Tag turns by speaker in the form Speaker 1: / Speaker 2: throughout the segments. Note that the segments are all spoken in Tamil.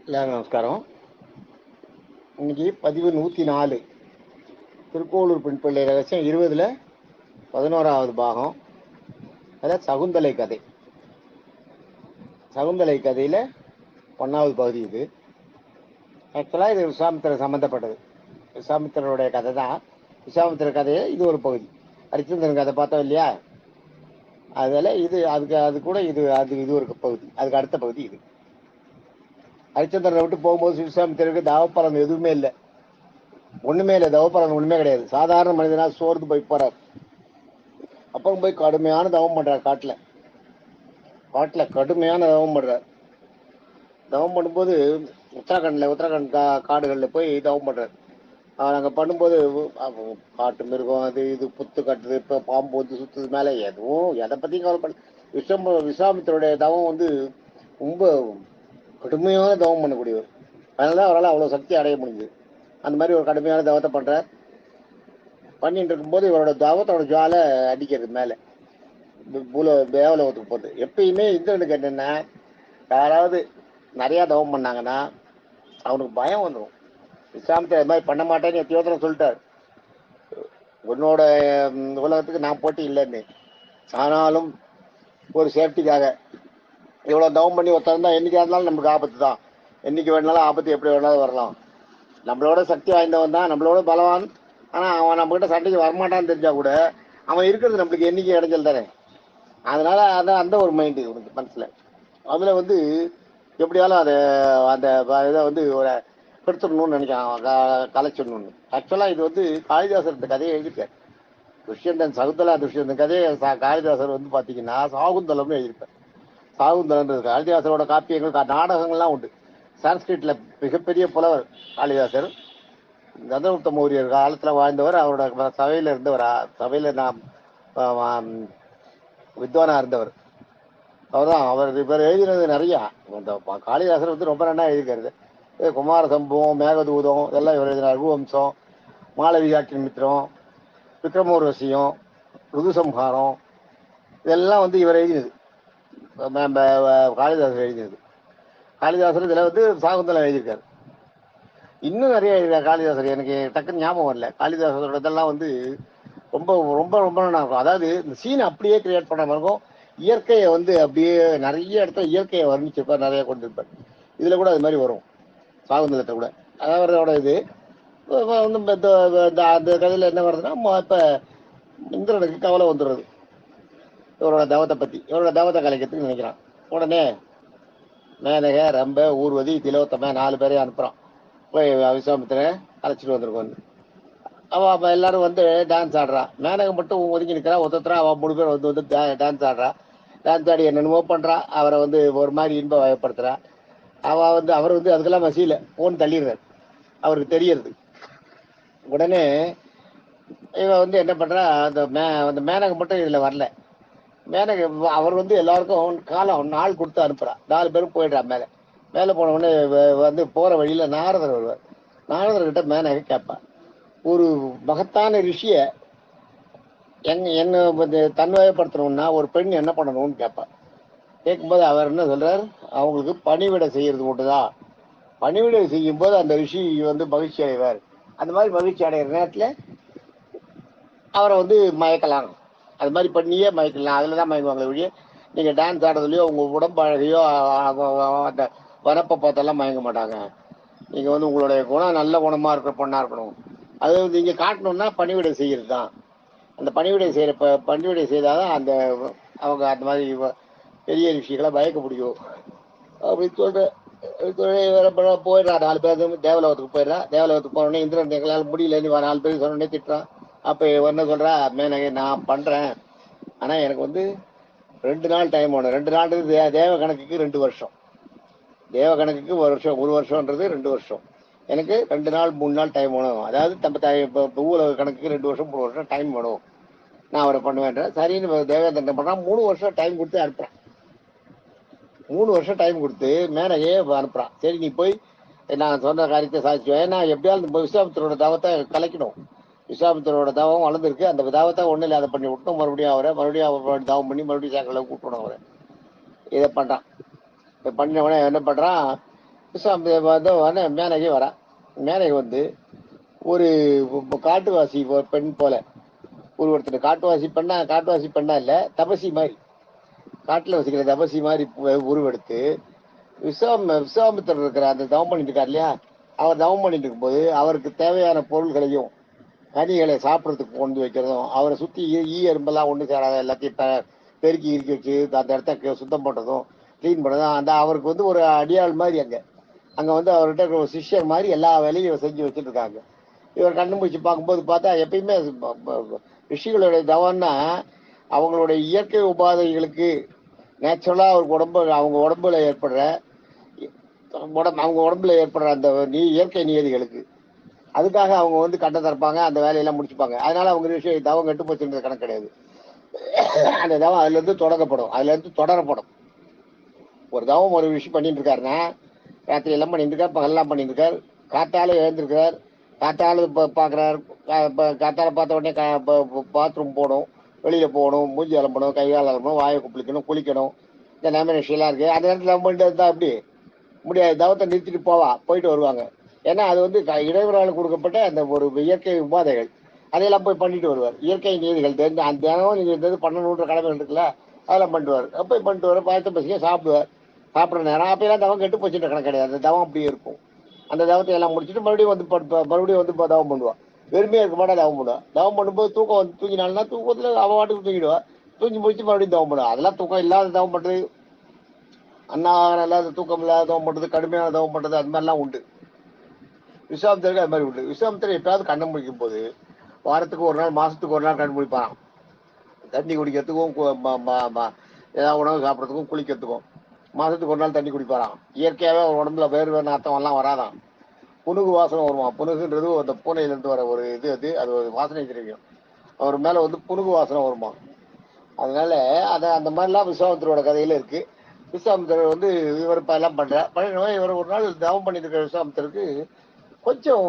Speaker 1: எல்லாரும் நமஸ்காரம். இன்னைக்கு பதிவு 104 திருக்கோளூர் பெண் பிள்ளை ரகசியம் 20ல் 11வது பாகம். அதாவது சகுந்தலை கதை. சகுந்தலை கதையில் 1வது பகுதி இது. ஆக்சுவலாக இது விஸ்வாமித்திரர் சம்மந்தப்பட்டது. விஸ்வாமித்திரருடைய கதை தான். விஸ்வாமித்திரர் கதையை இது ஒரு பகுதி. ஹரிச்சந்திரன் கதை பார்த்தோம் இல்லையா, அதில் இது அது கூட இது ஒரு பகுதி. அதுக்கு அடுத்த பகுதி இது. ஹரிச்சந்திரனை விட்டு போகும்போது விஸ்வாமித்திரருக்கு தவப்பலன் எதுவுமே இல்லை, ஒண்ணுமே இல்லை. தவப்பலன் ஒண்ணுமே கிடையாது. சாதாரண மனிதனா சோர்ந்து போய் போறார். அப்புறம் போய் கடுமையான தவம் பண்றார். காட்டுல கடுமையான தவம் பண்றார். தவம் பண்ணும்போது உத்தரகாண்ட் காடுகளில் போய் தவம் பண்றார். அவர் அங்கே பண்ணும்போது காட்டு மிருகம் அது இது புத்து கட்டுது, இப்போ பாம்பு வந்து சுத்துது மேலே, எதுவும் எதை பற்றியும் கவலைப்பட. விஸ்வாமித்திரோடைய தவம் வந்து ரொம்ப கடுமையான தவம் பண்ணக்கூடியவர். அதனால அவரால் அவ்வளோ சக்தி அடைய முடியுது. அந்த மாதிரி ஒரு கடுமையான தவத்தை பண்றார். பண்ணிட்டு இருக்கும்போது இவரோட தவத்தோட ஜுவாலை அடிக்கிறது மேலே தேவலோகத்துக்கு போகுது. எப்பயுமே இந்திரனுக்கு என்னென்னா, யாராவது நிறையா தவம் பண்ணாங்கன்னா அவனுக்கு பயம் வந்துடும். விஸ்வாமித்திரர் இது மாதிரி பண்ண மாட்டேன்னு எத்தியோதனை சொல்லிட்டார். உன்னோட உலகத்துக்கு நான் போட்டி இல்லைன்னு. ஆனாலும் ஒரு சேஃப்டிக்காக இவ்வளோ தவம் பண்ணி ஒருத்தருந்தா என்னைக்கா இருந்தாலும் நமக்கு ஆபத்து தான். என்னைக்கு வேணாலும் ஆபத்து எப்படி வேணாலும் வரலாம். நம்மளோட சக்தி வாய்ந்தவன் தான், நம்மளோட பலவான். ஆனால் அவன் நம்மகிட்ட சண்டைக்கு வரமாட்டான்னு தெரிஞ்சா கூட அவன் இருக்கிறது நம்மளுக்கு என்னைக்கு இடைஞ்சல் தானே. அதனால அதான் அந்த ஒரு மைண்டு உனக்கு மனசில். அதில் வந்து எப்படியாலும் அந்த இதை வந்து ஒரு கெடுத்துடணும்னு நினைக்கிறான், கலைச்சிடணும்னு. ஆக்சுவலாக இது வந்து காளிதாசர் இந்த கதையை எழுதியிருக்கார். சகுந்தலா துஷ்யந்தன் கதையை காளிதாசர் வந்து பார்த்தீங்கன்னா சாகுந்தலம்னு எழுதியிருப்பார். சாகுந்தலன்றது காளிதாசரோட காப்பியங்கள் நாடகங்கள்லாம் உண்டு. சான்ஸ்கிரிட்ல மிகப்பெரிய புலவர் காளிதாசர். சந்திரகுப்த மௌரியர் காலத்தில் வாழ்ந்தவர். அவரோட சபையில் இருந்தவர். சபையில் நாம் வித்வானா இருந்தவர் அவர் தான். இவர் எழுதினது நிறையா. இந்த காளிதாசர் வந்து ரொம்ப நல்லா எழுதிக்கிறது. குமார சம்பவம், மேகதூதம் இதெல்லாம் இவர் எழுதினார். ரகுவம்சம், மாளவிகாக்கின் மித்திரம், விக்ரமோர்வசியம், ருதுசம்ஹாரம் இதெல்லாம் வந்து இவர் எழுதினது. காளிதாசர் எழுதினது. காளிதாசர் இதில் வந்து சாகுந்தலம் எழுதியிருக்காரு. இன்னும் நிறைய எழுதியிருக்காரு காளிதாசர். எனக்கு டக்குன்னு ஞாபகம் வரல. காளிதாசரோட இதெல்லாம் வந்து ரொம்ப ரொம்ப ரொம்ப நல்லா இருக்கும். அதாவது இந்த சீனை அப்படியே கிரியேட் பண்ண மாதிரி இருக்கும். இயற்கையை வந்து அப்படியே நிறைய இடத்துல இயற்கையை வர்ணிச்சிருப்பார், நிறைய கொண்டிருப்பார். இதில் கூட அது மாதிரி வரும் சாகுந்தலத்தை கூட. அவரோட இது அந்த கதையில் என்ன வருதுன்னா, இப்போ இந்திரனுக்கு கவலை வந்துடுறது இவரோட தவத்தை பற்றி. இவரோட தவத்தை கலைக்கிறதுக்கு நினைக்கிறான். உடனே மேனக, ரம்ப, ஊர்வதி, திலோத்தம 4 பேரையும் அனுப்புகிறான். போய் விஸ்வாமித்திரன் அழைச்சிட்டு வந்திருக்கோம். அவள் அப்போ எல்லாரும் வந்து டான்ஸ் ஆடுறா. மேனகம் மட்டும் ஒதுங்கி நிற்கிறா. ஒருத்தரா அவள் 3 பேர் வந்து டான்ஸ் ஆடுறா. டான்ஸ் ஆடி என்னென்னமோ பண்ணுறா. அவரை வந்து ஒரு மாதிரி இன்ப வயப்படுத்துறா. அவர் வந்து அதுக்கெல்லாம் மசியில போன் தள்ளிடுறாரு. அவருக்கு தெரியறது. உடனே இவன் வந்து என்ன பண்ணுறா, அந்த மேனகம் மட்டும் இதில் வரல. அவர் வந்து எல்லாருக்கும் நாள் கொடுத்து அனுப்புறா. 4 பேரும் போயிடுறா. மேலே போன உடனே வந்து போகிற வழியில் நாரதர் வருவார். நாரதர்கிட்ட மேனக கேட்பா, ஒரு மகத்தான ரிஷிய என்ன தன்வயப்படுத்தணும்னா ஒரு பெண் என்ன பண்ணணும்னு கேட்பா. கேட்கும்போது அவர் என்ன சொல்றார், அவங்களுக்கு பணிவிடை செய்யறது மட்டும்தான். பணிவிடை செய்யும் போது அந்த ரிஷி வந்து மகிழ்ச்சி அடைவார். அந்த மாதிரி மகிழ்ச்சி அடைகிற நேரத்தில் அவரை வந்து மயக்கலாம். அது மாதிரி பண்ணியே மயக்கலாம். அதில் தான் மயங்குவாங்களே ஒழிய நீங்கள் டான்ஸ் ஆடுறதுலையோ உங்கள் உடம்பழகையோ அந்த வனப்பை பார்த்தெல்லாம் மயங்க மாட்டாங்க. நீங்கள் வந்து உங்களுடைய குணம் நல்ல குணமாக இருக்கிற பொண்ணாக இருக்கணும். அது வந்து இங்கே காட்டணும்னா பணிவிடை செய்கிறது தான். அந்த பணிவிடை செய்தாதான் அந்த அவங்க அந்த மாதிரி பெரிய ரிஷிகளை பயக்க முடியும் அப்படின்னு சொல்ற போயிடுறா. 4 பேர் தேவலோகத்துக்கு போயிடுறா. தேவலோகத்துக்கு போனோடனே இந்திரன் எங்களால் முடியலன்னு 4 பேர் சொன்னோடனே திட்டுறான். அப்போ என்ன சொல்றா, மேனகை நான் பண்றேன், ஆனா எனக்கு வந்து 2 நாள் டைம் வேணும். 2 நாள் தேவ கணக்குக்கு 2 வருஷம். தேவ கணக்குக்கு 1 வருஷம். 1 வருஷம்ன்றது 2 வருஷம். எனக்கு 2 நாள் 3 நாள் டைம் வேணும். அதாவது இப்போ ஊழக கணக்குக்கு 2 வருஷம் 3 வருஷம் டைம் வேணும். நான் அவரை பண்ணுவேன். சரின்னு தேவேந்திரன் பண்றான். 3 வருஷம் டைம் கொடுத்து அனுப்புறான். 3 வருஷம் டைம் கொடுத்து மேனகையே அனுப்புறான். சரி நீ போய் நான் சொன்ன காரியத்தை சாதிச்சுவேன். ஏன்னா எப்படியாவது விஸ்வாமித்திரோட தவத்தை கலைக்கணும். விஸ்வாமித்திரோட தவம் வளர்ந்துருக்கு. அந்த தவத்தை ஒன்றும் இல்லாத பண்ணி விட்டோம். மறுபடியும் தவம் பண்ணி மறுபடியும் சேக்கலை கூட்டணும். அவரை இதை பண்றான். பண்ணினவனே என்ன பண்றான், வந்து மேனகி வரா. மேனகி வந்து ஒரு காட்டுவாசி பெண் போல ஒருத்தர் காட்டுவாசி பெண்ணா இல்ல, தபசி மாதிரி, காட்டுல வசிக்கிற தபசி மாதிரி உருவெடுத்து விஸ்வாமித்திரர் இருக்கிற அந்த தவம் பண்ணிட்டு இருக்காரு இல்லையா, அவர் தவம் பண்ணிட்டு இருக்கும்போது அவருக்கு தேவையான பொருள்களையும் கனிகளை சாப்பிட்றதுக்கு கொண்டு வைக்கிறதும், அவரை சுத்தி ஈ எறும்பெல்லாம் ஒண்ணு சேராத எல்லாத்தையும் பெருக்கி இறுக்கி வச்சு அந்த இடத்த சுத்தம் பண்றதும் கிளீன் பண்ணதும், அந்த அவருக்கு வந்து ஒரு அடியாள் மாதிரி அங்க வந்து அவர்கிட்ட ஒரு சிஷ்யர் மாதிரி எல்லா வேலையும் செஞ்சு வச்சுட்டு இருக்காங்க. இவர் கண்ணு முடிச்சு பார்க்கும்போது பார்த்தா எப்பயுமே ரிஷிகளுடைய தவம்னா அவங்களுடைய இயற்கை உபாதைகளுக்கு நேச்சுரலா அவங்க உடம்புல ஏற்படுற அந்த இயற்கை நியதிகளுக்கு அதுக்காக அவங்க வந்து கட்ட திறப்பாங்க, அந்த வேலையெல்லாம் முடிச்சுப்பாங்க. அதனால அவங்க விஷயம் தவம் கெட்டு போச்சுன்றது கணக்கு கிடையாது. அந்த தவம் அதுல இருந்து தொடரப்படும். ஒரு தவம் ஒரு விஷயம் பண்ணிட்டு இருக்காருன்னா ராத்திரி எல்லாம் பண்ணிட்டு இருக்காரு, பகல்லாம் பண்ணிட்டு இருக்காரு, காத்தால எழுந்திருக்கிறார், காத்தால பாக்குறாரு, காத்தால பார்த்த உடனே பாத்ரூம் போகணும், வெளியில போகணும், மூஞ்சி அலம்பணும், கைகால் அலம்பணும், வாயை குளிக்கணும், குளிக்கணும், இந்த நேரம் விஷயம்லாம் இருக்கு. அந்த நேரத்தில் நம்ம பண்ணிட்டு இருந்தா அப்படி முடியாது. தவத்தை நிறுத்திட்டு போயிட்டு வருவாங்க. ஏன்னா அது வந்து இறைவனால் கொடுக்கப்பட்ட அந்த ஒரு இயற்கை உபாதைகள், அதையெல்லாம் போய் பண்ணிட்டு வருவார். இயற்கை நீதிகள் தெரிஞ்சு அந்த தினமும் நீங்க இருந்தது பண்ணணுன்ற கடமைகள் இருக்குல்ல, அதெல்லாம் பண்ணிட்டு போய் பண்ணிட்டு வர பயத்தை பசிக்க சாப்பிடுவார். சாப்பிட்ற நேரம் அப்பெல்லாம் தவம் கெட்டு போச்சுன்ற கணக்கு கிடையாது. அந்த தவம் அப்படியே இருக்கும். அந்த தவத்தை எல்லாம் முடிச்சுட்டு மறுபடியும் வந்து தவம் பண்ணுவான். வெறுமையா இருக்க மாட்டா தவம் பண்ணுவான். தவம் பண்ணும்போது தூக்கம் வந்து தூங்கினால்னா தூக்கத்துல அவன் வாட்டுக்கு தூங்கிடுவா. தூங்கி முடிச்சு மறுபடியும் தவம் பண்ணுவா. அதெல்லாம் தூக்கம் இல்லாத தவம் பண்றது, அன்னாரம் இல்லாத தூக்கம் இல்லாத தவம் பண்றது, கடுமையான தவம் பண்றது, அது மாதிரிலாம் உண்டு. விஸ்வாமித்திரருக்கு அது மாதிரி உண்டு. விஸ்வாமித்திரர் எப்பயாவது கண்ணை முடிக்கும் போது வாரத்துக்கு ஒரு நாள், மாசத்துக்கு ஒரு நாள் கண் முடிப்பான். தண்ணி குடிக்கிறதுக்கும் ஏதாவது உணவு சாப்பிட்றதுக்கும் குளிக்கிறதுக்கும் மாசத்துக்கு ஒரு நாள் தண்ணி குடிப்பாராம். இயற்கையாவே அவர் உடம்புல வேறு நாத்தம் எல்லாம் வராதான். புனுகு வாசனை வருமா. புனுகுன்றது அந்த பூனையில இருந்து வர ஒரு அது ஒரு வாசனை திரவியம். அவர் மேல வந்து புனுகு வாசனை வருமா. அதனால அந்த மாதிரிலாம் விஸ்வாமித்திரோட கதையில இருக்கு. விஸ்வாமித்திரர் வந்து இவர் எல்லாம் பண்ற இவர் ஒரு நாள் தவம் பண்ணிட்டு இருக்கிற விஸ்வாமித்திரருக்கு கொஞ்சம்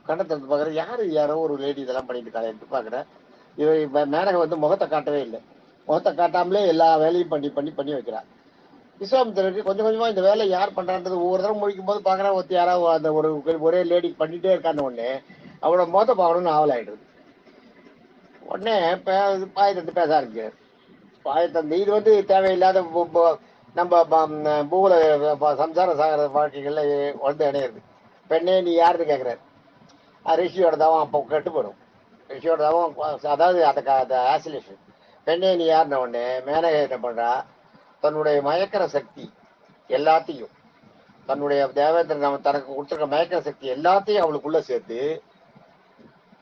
Speaker 1: கண்ணத்திறந்து பாக்குற யாரோ ஒரு லேடி இதெல்லாம் பண்ணிட்டு இருக்காங்க பாக்குறேன். இவன் மேனகை வந்து முகத்தை காட்டவே இல்லை. முகத்தை காட்டாமலே எல்லா வேலையும் பண்ணி வைக்கிறார். விஸ்வாமித்திரருக்கு கொஞ்சம் கொஞ்சமா இந்த வேலை யார் பண்றான்றது ஒவ்வொரு தடவை முடிக்கும் போது பாக்குறேன். யாராவது அந்த ஒரே லேடி பண்ணிட்டே இருக்கான்னு உடனே அவளோட முகத்தை பார்க்கணும்னு ஆவல் ஆயிடுது. உடனே பாயத்தந்து பேச ஆரம்பிக்கிறார். பாயத்தந்து இது வந்து தேவையில்லாத நம்ம பூல சம்சார சாகர வாழ்க்கைகள்ல வந்து இணையிறது. பெண்ணே நீ யாருன்னு கேட்கிறாரு. ரிஷியோட தவம் அப்போ கெட்டு போயிடும். ரிஷியோட தவம் அதாவது அந்த ஆசிலேஷன். பெண்ணே நீ யாருன்ன உடனே மேனகை என்ன பண்றா, தன்னுடைய மயக்கிற சக்தி எல்லாத்தையும், தன்னுடைய தேவேந்திரன் நம்ம தனக்கு கொடுத்துருக்க மயக்கிற சக்தி எல்லாத்தையும் அவளுக்குள்ள சேர்த்து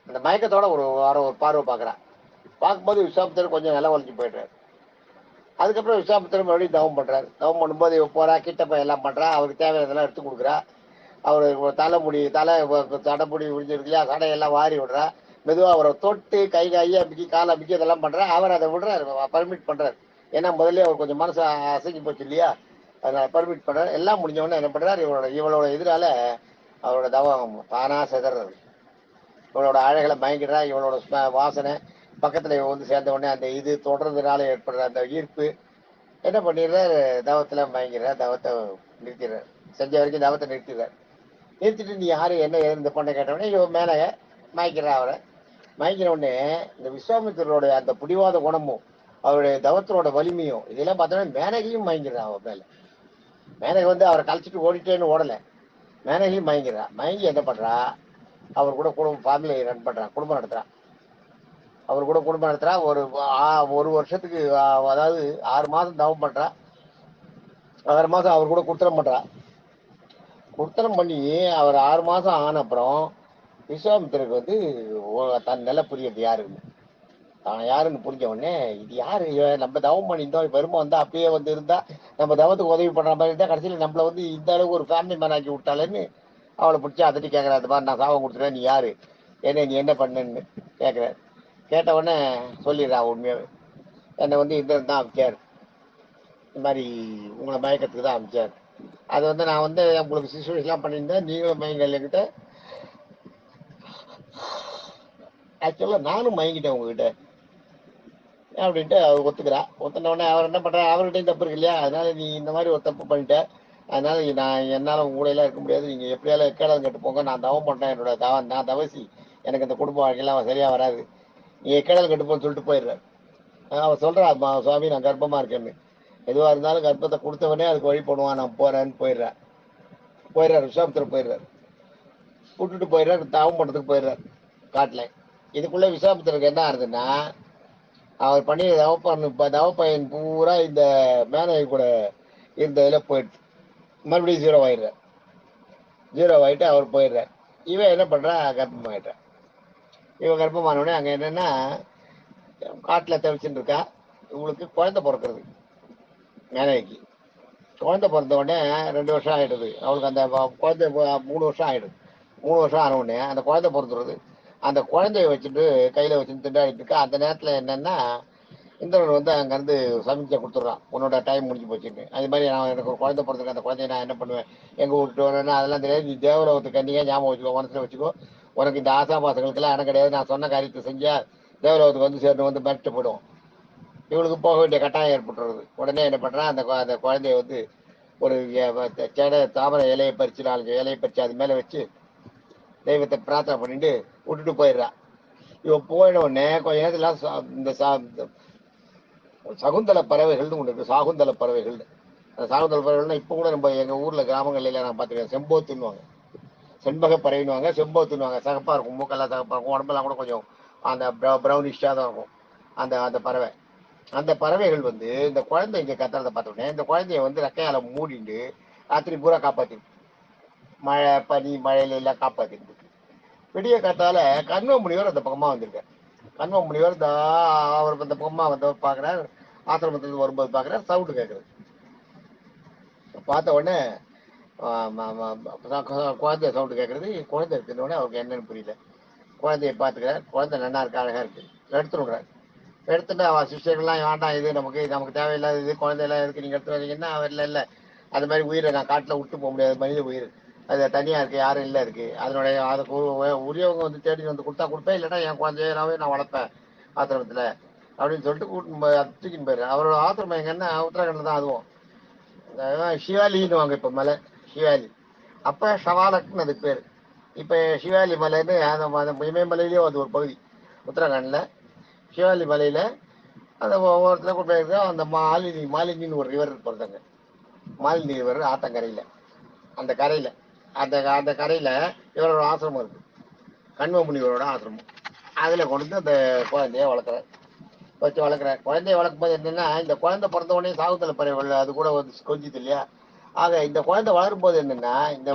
Speaker 1: அந்த மயக்கத்தோட ஒரு பார்வை பார்க்குறான். பார்க்கும்போது விஸ்வாமித்திரர் கொஞ்சம் நில வளைஞ்சு போயிடுறாரு. அதுக்கப்புறம் விஸ்வாமித்திரர் மறுபடியும் தவம் பண்றாரு. தவம் பண்ணும்போது போறா, கிட்டப்ப எல்லாம் பண்றா, அவருக்கு தேவையானதெல்லாம் எடுத்து கொடுக்குறா. அவரு தடைமுடி விழுந்திருக்கு இல்லையா, சடையெல்லாம் வாரி விடுறா. மெதுவா அவரை தொட்டு கையை அமுக்கி காலை அமுக்கி இதெல்லாம் பண்றா. அவர் அதை விடுறாரு, பர்மிட் பண்றாரு. ஏன்னா முதல்ல அவர் கொஞ்சம் மனசு அசைஞ்சு போச்சு இல்லையா, அதனால பர்மிட் பண்றாரு. எல்லாம் முடிஞ்சவொடனே என்ன பண்றாரு, இவளோட எதிரால அவரோட தவம் தானா செதறது. இவளோட அழகளை மயங்கிடுறா. இவளோட வாசனை பக்கத்துல இவன் வந்து சேர்ந்த உடனே அந்த இது தொடர்றதுனால ஏற்படுற அந்த ஈர்ப்பு என்ன பண்ணிடுறாரு, தவத்துல மயங்கிடுறார். தவத்தை நிறுத்திடுறாரு. செஞ்ச வரைக்கும் தவத்தை நிறுத்திட்டு நீ யாரு என்ன இந்த பொண்ணை கேட்டவொடனே இவன் மேல மயக்கிறா. அவரை மயக்கிற உடனே இந்த விஸ்வாமித்திரருடைய அந்த புடிவாத குணமும் அவருடைய தவத்தினோட வலிமையும் இதெல்லாம் பார்த்தோன்னா மேனகையும் மயங்கிறான். அவன் மேல மேனகை வந்து அவரை கழிச்சிட்டு ஓடிட்டேன்னு ஓடலை. மேனகையும் மயங்கி என்ன பண்றா, அவர் கூட ஃபேமிலி ரன் பண்றான், குடும்பம் நடத்துறான். அவர் கூட குடும்பம் நடத்துறா. ஒரு வருஷத்துக்கு அதாவது 6 மாதம் தவம் பண்றா. 6 மாதம் அவர் கூட குடுத்தனம் பண்றா. குடுத்தனம் பண்ணி அவர் 6 மாதம் ஆன அப்புறம் விஸ்வாமித்திரருக்கு வந்து தன் நிலை புரியுது யாருன்னு. தான் யாருன்னு புரிஞ்ச உடனே இது யாரு, நம்ம தவம் பண்ணியிருந்தோம், பெருமை வந்தா அப்படியே வந்து இருந்தா நம்ம தவத்துக்கு உதவி பண்ற மாதிரி இருந்தா கடைசியில் நம்மள வந்து இந்த அளவுக்கு ஒரு ஃபேமிலி மேன் ஆக்கி விட்டாலேன்னு அவளை பிடிச்சி அதட்டி கேட்கறா. அந்த மாதிரி நான் சாபம் கொடுத்துட்டேன், நீ யாரு, நீ என்ன பண்ணுன்னு கேட்குறேன். கேட்ட உடனே சொல்லிடுறா உண்மையாவே, என்னை வந்து இந்த தான் அமைச்சார், இந்த மாதிரி உங்களை மயக்கத்துக்கு தான் அமைச்சார். அது வந்து நான் வந்து உங்களுக்கு சிசுவேஷன்லாம் பண்ணியிருந்தேன், நீங்களும் மயங்கல் என்கிட்ட. ஆக்சுவலா நானும் மயங்கிட்டேன் உங்ககிட்ட அப்படின்ட்டு அவர் ஒத்துக்கிறா. ஒத்துன உடனே அவர் என்ன பண்ற, அவர்கிட்டையும் தப்பு இருக்கு இல்லையா, அதனால நீ இந்த மாதிரி ஒரு தப்பு பண்ணிட்ட, அதனால என்னால உங்க கூட எல்லாம் இருக்க முடியாது. நீங்க எப்படியாலும் எக்கேடாலும் கெட்டு போங்க. நான் தவம் பண்றேன். என்னோட நான் தவசி. எனக்கு இந்த குடும்ப வாழ்க்கையெல்லாம் சரியா வராது. நீ எக்கேடாலும் கெட்டு போன்னு சொல்லிட்டு போயிடுறாரு. அவர் சொல்றா, சுவாமி நான் கர்ப்பமா இருக்கேன்னு. எதுவா இருந்தாலும் கர்ப்பத்தை கொடுத்தவனே அதுக்கு வழி பண்ணுவான். நான் போறேன்னு போயிடுறாரு. விஸ்வாமித்திரர் போயிடுறாரு. விட்டுட்டு போயிடுறாரு. தவம் பண்றதுக்கு போயிடுறாரு காட்டுல. இதுக்குள்ள விஸ்வாமித்திரருக்கு என்ன ஆகுதுன்னா, அவர் பண்ணி தவப்பயன் பூரா இந்த மேனகை கூட இருந்ததுல போயிடுச்சு. மறுபடியும் ஜீரோ ஆயிட்டு அவர் போயிடுறார். இவன் என்ன பண்றா, கர்ப்பமாயிட்டான். இவன் கர்ப்பமானவனே அங்க என்னன்னா, காட்டுல தவிச்சுட்டு இருக்கா. இவங்களுக்கு குழந்தை பிறக்கிறது. மேனகைக்கு குழந்தை பிறந்த உடனே 2 வருஷம் ஆயிடுது. அவளுக்கு அந்த குழந்தை 3 வருஷம் ஆயிடுது. 3 வருஷம் ஆன உடனே அந்த குழந்தை பிறந்துடுது. அந்த குழந்தைய வச்சுட்டு கையில வச்சுட்டு திண்டாடிட்டு இருக்கா. அந்த நேரத்துல என்னன்னா, இந்திரன் வந்து அங்க இருந்து சமிச்சை கொடுத்துட்றான், உன்னோட டைம் முடிஞ்சு போச்சுன்னு. அது மாதிரி நான் எனக்கு ஒரு குழந்தை பிறந்திருக்கு. அந்த குழந்தைய நான் என்ன பண்ணுவேன், எங்க விட்டுட்டு வரேன்னா அதெல்லாம் தெரியாது. நீ தேவலோகத்துக்கு கண்டிப்பா ஞாபகம் வச்சுக்கோ, மனசுல வச்சுக்கோ. உனக்கு இந்த ஆசாபாசங்களுக்கெல்லாம் இடம் கிடையாது. நான் சொன்ன காரியத்தை செஞ்சா தேவலோகத்துக்கு வந்து சேர்ந்து வந்து மிரட்டு போயிடும். இவளுக்கு போக வேண்டிய கட்டாயம் ஏற்பட்டுறது. உடனே என்ன பண்றான், அந்த குழந்தைய வந்து ஒரு செடை தாமரை இலையை பறிச்சு 4 இலையை பறிச்சு அது மேல வச்சு தெய்வத்தை பிரார்த்தனை பண்ணிட்டு விட்டுட்டு போயிடுறான். இவன் போயிட உடனே கொஞ்ச நேரத்துல இந்த சகுந்தல பறவைகள்னு ஒன்று இருக்கு. சாகுந்தல பறவைகள். அந்த சாகுந்தல பறவைகள்னா இப்ப கூட நம்ம எங்க ஊர்ல கிராமங்கள்ல நான் பார்த்துருக்கேன். செம்போத்துன்னுவாங்க, செண்பக பறவைன்னுவாங்க, செம்போத்துன்னுவாங்க. சகப்பா இருக்கும், மூக்கெல்லாம் சகப்பா இருக்கும், உடம்பெல்லாம் கூட கொஞ்சம் அந்த ப்ரௌனிஷா தான் இருக்கும் அந்த அந்த பறவை. அந்த பறவைகள் வந்து இந்த குழந்தை இங்க கத்துறத பார்த்தோன்னே இந்த குழந்தைய வந்து ரெக்கையால மூடிட்டு ராத்திரி பூரா காப்பாத்திருக்கு. மழை பனி மழையில எல்லாம் காப்பாத்திருக்கு. விடிய காத்தால கண்வ முனிவர் அந்த பக்கமா வந்திருக்காரு. கண்வ முனிவர் அவர் அந்த பக்கமா வந்தவர் பாக்குறாரு. ஆசிரமத்துக்கு வரும்போது பாக்குறாரு, சவுண்டு கேட்கறது. பார்த்த உடனே குழந்தை சவுண்டு கேட்கறது. குழந்தை இருக்குன்னு உடனே அவருக்கு என்னன்னு புரியல. குழந்தைய பார்த்துக்கிறார். குழந்தை நல்லா இருக்கு, அழகா இருக்கு. எடுத்து விடுறாரு. எடுத்துட்டு அவன் சிஸ்டர்லாம் வேண்டாம், இது நமக்கு நமக்கு தேவையில்லாத இது, குழந்தையெல்லாம் இருக்கு, நீங்க எடுத்து வரீங்கன்னா அவர் இல்லை இல்லை, அது மாதிரி உயிரை நான் காட்டில் விட்டு போக முடியாது, மனித உயிர் அது தனியா இருக்கு, யாரும் இல்லை இருக்கு, அதனுடைய அதுக்கு உரியவங்க வந்து தேடி வந்து கொடுத்தா கொடுப்பேன், இல்லைன்னா என் குழந்தையாவே நான் வளர்ப்பேன் ஆசிரமத்துல அப்படின்னு சொல்லிட்டு தூக்கின்னு போயிடுறேன். அவரோட ஆசிரமம் எங்கன்னா உத்தரகண்ட்ல தான். அதுவும் சிவாலின்னு வாங்க இப்ப மலை, சிவாலி. அப்ப ஷவாலக்னு அதுக்கு பேரு. இப்ப சிவாலி மலைன்னு அந்த இமயமலையிலேயே அது ஒரு பகுதி உத்தரகாண்ட்ல. சிவாலி மலையில அந்த ஒவ்வொருத்தரும் கொண்டு போயிருக்கா. அந்த மாலினின்னு ஒரு ரிவர் போறதாங்க. மாலினி ரிவர் ஆத்தங்கரையில, அந்த கரையில அந்த அந்த கரையில இவரோட ஆசிரமம் இருக்கு. கண்வமுனிவரோட ஆசிரமம். அதுல கொண்டு அந்த குழந்தைய வளர்க்குற குழந்தைய வளர்க்கும் போது என்னன்னா, இந்த குழந்தை பிறந்த உடனே சாகுத்தல பறவை அது கூட வந்து கொஞ்சிது இல்லையா. ஆக இந்த குழந்தை வளரும் போது என்னன்னா, இந்த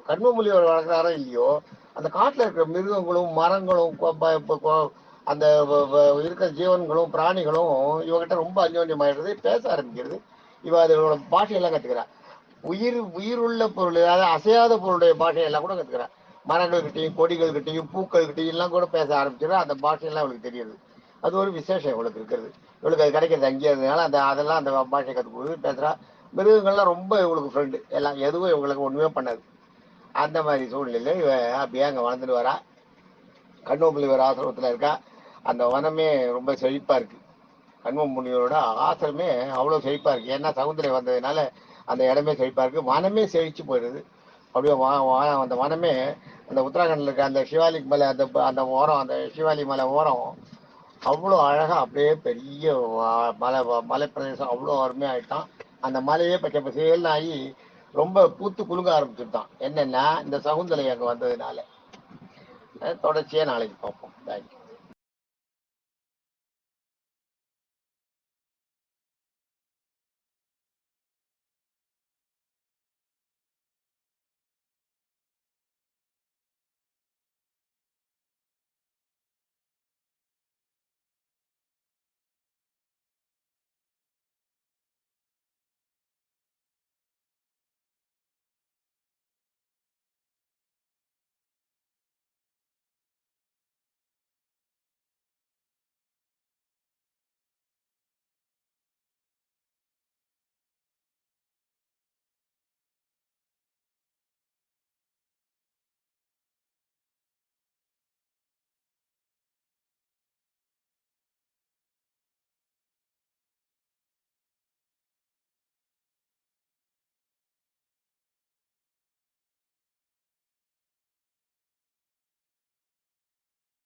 Speaker 1: கண்வமுனிவர் வளர்க்குறாரோ இல்லையோ, அந்த காட்டுல இருக்கிற மிருகங்களும் மரங்களும் அந்த இருக்கிற ஜீவன்களும் பிராணிகளும் இவகிட்ட ரொம்ப அந்யோன்யமாயிடுறது, பேச ஆரம்பிக்கிறது. இவ அதோட பாஷையெல்லாம் கத்துக்கிறா. உயிருள்ள பொருள், அதாவது அசையாத பொருளுடைய பாஷையெல்லாம் கூட கத்துக்கிறா. மரங்கள்கிட்டையும் கொடிகள்கிட்டையும் பூக்கள்கிட்டையும் எல்லாம் கூட பேச ஆரம்பிச்சிடும். அந்த பாஷையெல்லாம் அவளுக்கு தெரியுது. அது ஒரு விசேஷம் இவளுக்கு இருக்கிறது. இவளுக்கு அது கிடைக்கிறது அங்கேயே இருந்ததுனால அதெல்லாம் அந்த பாஷை கற்றுக் பேசுறா. மிருகங்கள்லாம் ரொம்ப இவளுக்கு ஃப்ரெண்டு. எல்லாம் எதுவும் இவங்களுக்கு ஒண்ணுமே பண்ணாது. அந்த மாதிரி சூழ்நிலையில இவ அப்படியே அங்க வளர்ந்துட்டு வரா. கண்வமுனிவர் ஆசிரமத்துல இருக்கா. அந்த வனமே ரொம்ப செழிப்பா இருக்கு. கண்வமுனிவரோட ஆசிரமே அவ்வளவு செழிப்பா இருக்கு. ஏன்னா சமுத்திரை வந்ததுனால அந்த இடமே செழிப்பா இருக்கு. வனமே செழிச்சு போயிடுது. அப்படியே அந்த வனமே அந்த உத்தராகண்ட்ல இருக்க அந்த சிவாலிக் மலை, அந்த அந்த ஓரம், அந்த சிவாலி மலை ஓரம் அவ்வளோ அழகா அப்படியே பெரிய மலை மலை பிரதேசம் அவ்வளோ அருமையா ஆயிட்டான். அந்த மலையே பச்சை பசேல்னு ஆகி ரொம்ப பூத்து குலுங்க ஆரம்பிச்சுட்டான். என்னன்னா இந்த சகுந்தலை அங்க வந்ததுனால. தொடர்ச்சியா நாளைக்கு பார்ப்போம். தேங்க்யூ.